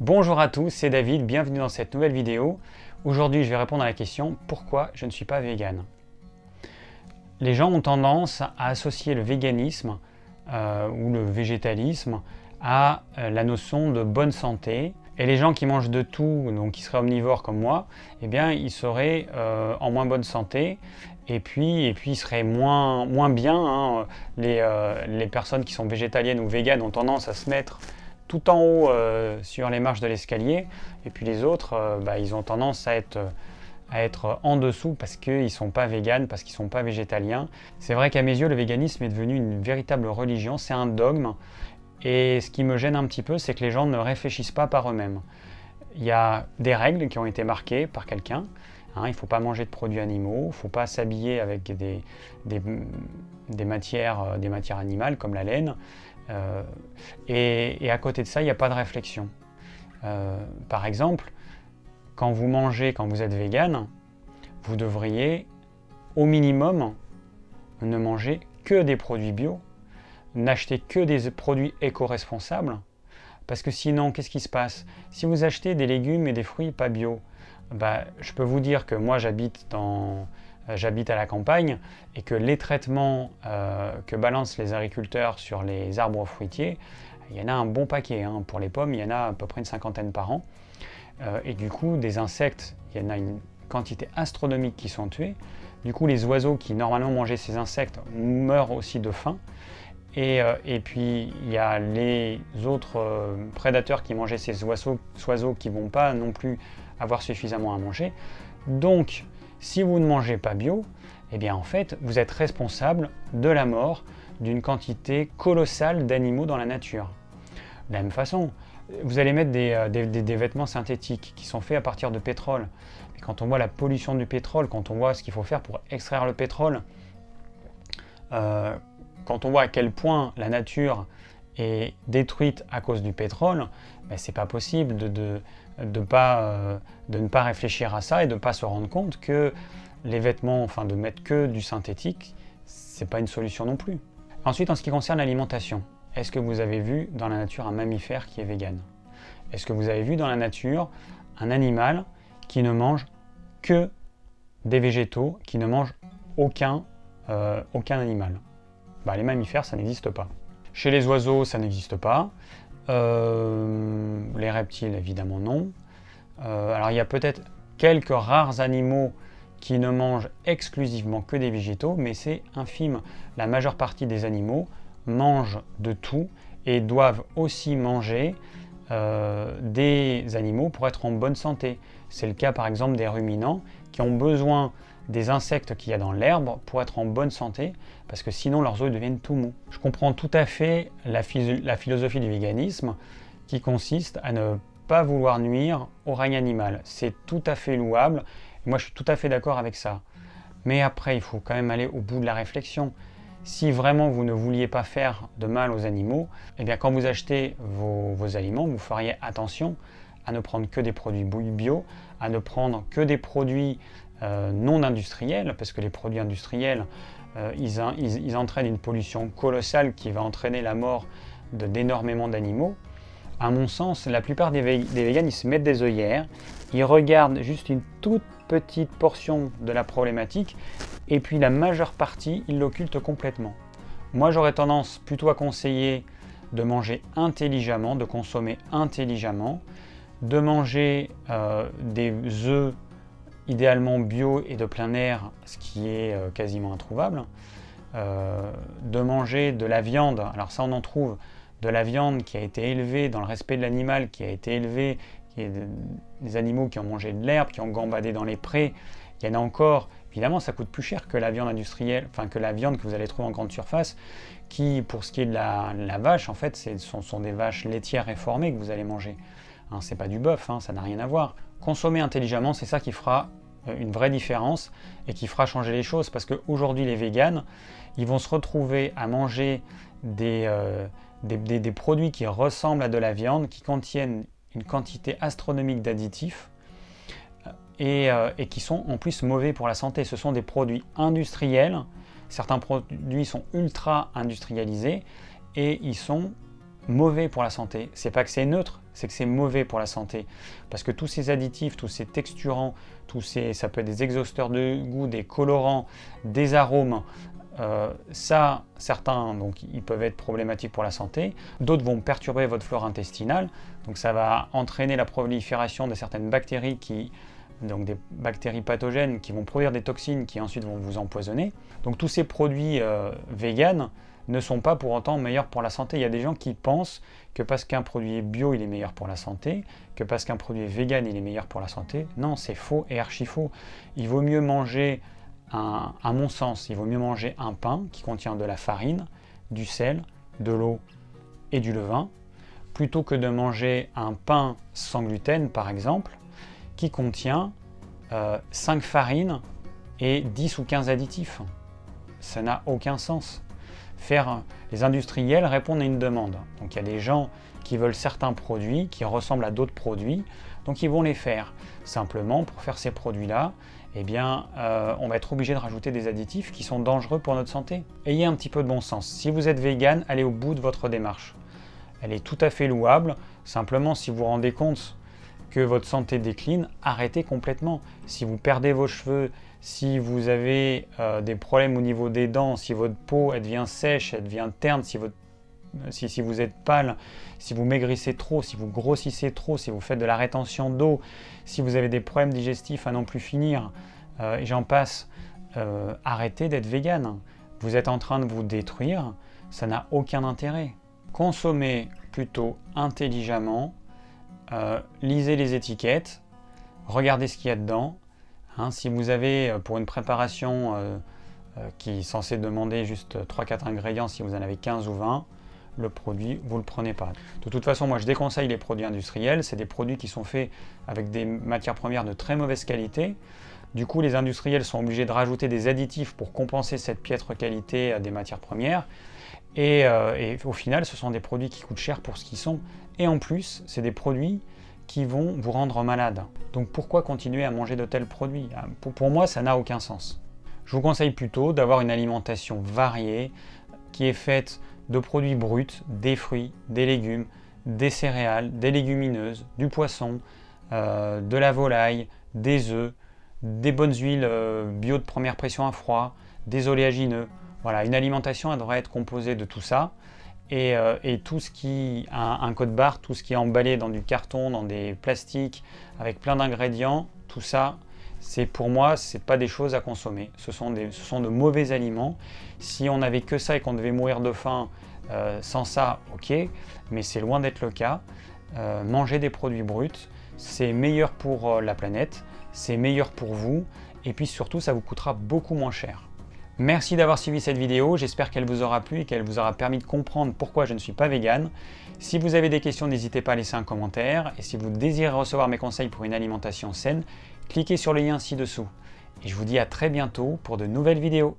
Bonjour à tous, c'est David, bienvenue dans cette nouvelle vidéo. Aujourd'hui, je vais répondre à la question « Pourquoi je ne suis pas vegan ?» Les gens ont tendance à associer le véganisme ou le végétalisme à la notion de bonne santé. Et les gens qui mangent de tout, donc qui seraient omnivores comme moi, eh bien, ils seraient en moins bonne santé. Et puis ils seraient moins bien. Hein. Les personnes qui sont végétaliennes ou véganes ont tendance à se mettre tout en haut sur les marches de l'escalier, et puis les autres, ils ont tendance à être en dessous parce qu'ils ne sont pas véganes, parce qu'ils ne sont pas végétaliens. C'est vrai qu'à mes yeux, le véganisme est devenu une véritable religion, c'est un dogme, et ce qui me gêne un petit peu, c'est que les gens ne réfléchissent pas par eux-mêmes. Il y a des règles qui ont été marquées par quelqu'un. Il ne faut pas manger de produits animaux, il ne faut pas s'habiller avec des matières animales comme la laine. Et à côté de ça, il n'y a pas de réflexion. Par exemple, quand vous êtes vegan, vous devriez au minimum ne manger que des produits bio, n'acheter que des produits éco-responsables, parce que sinon, qu'est-ce qui se passe? Si vous achetez des légumes et des fruits pas bio, je peux vous dire que moi j'habite à la campagne et que les traitements que balancent les agriculteurs sur les arbres fruitiers, il y en a un bon paquet. Hein. Pour les pommes, il y en a à peu près une cinquantaine par an. Et du coup, des insectes, il y en a une quantité astronomique qui sont tués. Du coup, les oiseaux qui normalement mangeaient ces insectes meurent aussi de faim. Et puis, il y a les autres prédateurs qui mangeaient ces oiseaux qui ne vont pas non plus avoir suffisamment à manger. Donc, si vous ne mangez pas bio, eh bien en fait, vous êtes responsable de la mort d'une quantité colossale d'animaux dans la nature. De la même façon, vous allez mettre des vêtements synthétiques qui sont faits à partir de pétrole. Et quand on voit la pollution du pétrole, quand on voit ce qu'il faut faire pour extraire le pétrole, quand on voit à quel point la nature est détruite à cause du pétrole, c'est pas possible de ne pas réfléchir à ça et de ne pas se rendre compte que les vêtements, de mettre que du synthétique, c'est pas une solution non plus. Ensuite, en ce qui concerne l'alimentation, est-ce que vous avez vu dans la nature un mammifère qui est vegan? Est-ce que vous avez vu dans la nature un animal qui ne mange que des végétaux, qui ne mange aucun animal? Les mammifères, ça n'existe pas. Chez les oiseaux, ça n'existe pas. Les reptiles, évidemment, non. Alors, il y a peut-être quelques rares animaux qui ne mangent exclusivement que des végétaux, mais c'est infime. La majeure partie des animaux mangent de tout et doivent aussi manger des animaux pour être en bonne santé. C'est le cas, par exemple, des ruminants qui ont besoin des insectes qu'il y a dans l'herbe pour être en bonne santé, parce que sinon leurs os deviennent tout mous. Je comprends tout à fait la philosophie du véganisme qui consiste à ne pas vouloir nuire au règne animal. C'est tout à fait louable, et moi je suis tout à fait d'accord avec ça. Mais après, il faut quand même aller au bout de la réflexion. Si vraiment vous ne vouliez pas faire de mal aux animaux, eh bien quand vous achetez vos aliments, vous feriez attention à ne prendre que des produits bio, à ne prendre que des produits non industriels, parce que les produits industriels, ils entraînent une pollution colossale qui va entraîner la mort d'énormément d'animaux. À mon sens, la plupart des véganes, ils se mettent des œillères, ils regardent juste une toute petite portion de la problématique, et puis la majeure partie, ils l'occultent complètement. Moi, j'aurais tendance plutôt à conseiller de manger intelligemment, de consommer intelligemment, de manger des œufs idéalement bio et de plein air, ce qui est quasiment introuvable, de manger de la viande, alors ça on en trouve, de la viande qui a été élevée dans le respect de l'animal, qui a été élevée, des animaux qui ont mangé de l'herbe, qui ont gambadé dans les prés, il y en a encore, évidemment ça coûte plus cher que la viande industrielle, que la viande que vous allez trouver en grande surface, qui pour ce qui est de la vache, en fait ce sont des vaches laitières réformées que vous allez manger. C'est pas du bœuf, ça n'a rien à voir. Consommer intelligemment, c'est ça qui fera une vraie différence et qui fera changer les choses, parce qu'aujourd'hui les véganes, ils vont se retrouver à manger des produits qui ressemblent à de la viande, qui contiennent une quantité astronomique d'additifs et qui sont en plus mauvais pour la santé. Ce sont des produits industriels, certains produits sont ultra industrialisés et ils sont mauvais pour la santé. C'est pas que c'est neutre, c'est que c'est mauvais pour la santé. Parce que tous ces additifs, tous ces texturants, ça peut être des exhausteurs de goût, des colorants, des arômes, certains, donc, ils peuvent être problématiques pour la santé. D'autres vont perturber votre flore intestinale. Donc ça va entraîner la prolifération de certaines bactéries donc des bactéries pathogènes qui vont produire des toxines qui ensuite vont vous empoisonner. Donc tous ces produits véganes ne sont pas pour autant meilleurs pour la santé. Il y a des gens qui pensent que parce qu'un produit est bio, il est meilleur pour la santé, que parce qu'un produit est vegan, il est meilleur pour la santé. Non, c'est faux et archi faux. Il vaut mieux manger, à mon sens, il vaut mieux manger un pain qui contient de la farine, du sel, de l'eau et du levain, plutôt que de manger un pain sans gluten, par exemple, qui contient 5 farines et 10 ou 15 additifs. Ça n'a aucun sens. Les industriels répondent à une demande. Donc il y a des gens qui veulent certains produits qui ressemblent à d'autres produits, donc ils vont les faire. Simplement, pour faire ces produits-là, eh bien, on va être obligé de rajouter des additifs qui sont dangereux pour notre santé. Ayez un petit peu de bon sens. Si vous êtes vegan, allez au bout de votre démarche. Elle est tout à fait louable. Simplement, si vous vous rendez compte que votre santé décline, arrêtez complètement. Si vous perdez vos cheveux, si vous avez des problèmes au niveau des dents, si votre peau elle devient sèche, elle devient terne, si vous êtes pâle, si vous maigrissez trop, si vous grossissez trop, si vous faites de la rétention d'eau, si vous avez des problèmes digestifs à n'en plus finir, et j'en passe, arrêtez d'être vegan. Vous êtes en train de vous détruire, ça n'a aucun intérêt. Consommez plutôt intelligemment, lisez les étiquettes, regardez ce qu'il y a dedans. Si vous avez pour une préparation qui est censée demander juste 3-4 ingrédients, si vous en avez 15 ou 20, le produit, vous ne le prenez pas. De toute façon, moi je déconseille les produits industriels. C'est des produits qui sont faits avec des matières premières de très mauvaise qualité. Du coup, les industriels sont obligés de rajouter des additifs pour compenser cette piètre qualité des matières premières. Et au final, ce sont des produits qui coûtent cher pour ce qu'ils sont. Et en plus, c'est des produits qui vont vous rendre malade. Donc pourquoi continuer à manger de tels produits? Pour moi, ça n'a aucun sens. Je vous conseille plutôt d'avoir une alimentation variée qui est faite de produits bruts, des fruits, des légumes, des céréales, des légumineuses, du poisson, de la volaille, des œufs, des bonnes huiles bio de première pression à froid, des oléagineux. Voilà, une alimentation elle devrait être composée de tout ça. Et tout ce qui a un code barre, tout ce qui est emballé dans du carton, dans des plastiques, avec plein d'ingrédients, tout ça, pour moi, ce n'est pas des choses à consommer. Ce sont de mauvais aliments. Si on n'avait que ça et qu'on devait mourir de faim sans ça, ok, mais c'est loin d'être le cas. Manger des produits bruts, c'est meilleur pour la planète, c'est meilleur pour vous, et puis surtout, ça vous coûtera beaucoup moins cher. Merci d'avoir suivi cette vidéo, j'espère qu'elle vous aura plu et qu'elle vous aura permis de comprendre pourquoi je ne suis pas vegan. Si vous avez des questions, n'hésitez pas à laisser un commentaire. Et si vous désirez recevoir mes conseils pour une alimentation saine, cliquez sur le lien ci-dessous. Et je vous dis à très bientôt pour de nouvelles vidéos.